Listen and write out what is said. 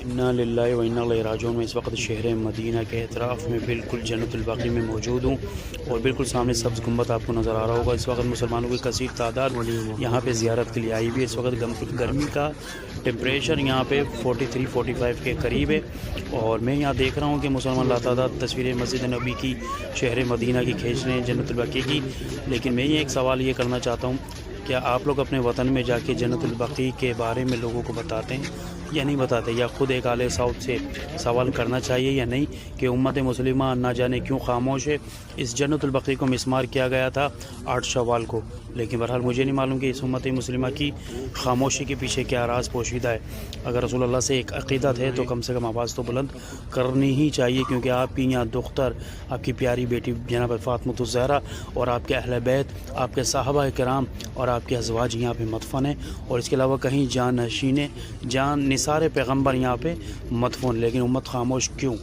انا للہ و انا الیہ راجعون۔ میں اس وقت شہر مدینہ کے اطراف میں بالکل جنت البقیع میں موجود ہوں، اور بالکل سامنے سبز گنبد آپ کو نظر آ رہا ہوگا۔ اس وقت مسلمانوں کی کثیر تعداد یہاں پہ زیارت کے لیے آئی ہوئی ہے۔ اس وقت گرمی کا ٹیمپریچر یہاں پہ 43-45 کے قریب ہے، اور میں یہاں دیکھ رہا ہوں کہ مسلمان لاتعداد تصویریں مسجد نبی کی، شہر مدینہ کی کھینچ رہے ہیں، جنت البقیع کی۔ لیکن میں یہ ایک سوال یہ کرنا چاہتا ہوں، کیا آپ لوگ اپنے وطن میں جا کے جنت البقیع کے بارے میں لوگوں کو بتاتے ہیں یا نہیں بتاتے، یا خود ایک اعلی سعود سے سوال کرنا چاہیے یا نہیں کہ امت مسلمہ نہ جانے کیوں خاموش ہے؟ اس جنت البقیع کو مسمار کیا گیا تھا 8 شوال کو، لیکن بہرحال مجھے نہیں معلوم کہ اس امت مسلمہ کی خاموشی کے پیچھے کیا راز پوشیدہ ہے۔ اگر رسول اللہ سے ایک عقیدت ہے تو کم سے کم آواز تو بلند کرنی ہی چاہیے، کیونکہ آپ کی یہاں دختر، آپ کی پیاری بیٹی جناب فاطمہ الزہرا اور آپ کے اہل بیت، آپ کے صحابہ کرام اور آپ کے ازواج یہاں پہ مدفن ہیں، اور اس کے علاوہ کہیں جان نشین، جان نثار پیغمبر یہاں پہ مدفون، لیکن امت خاموش کیوں؟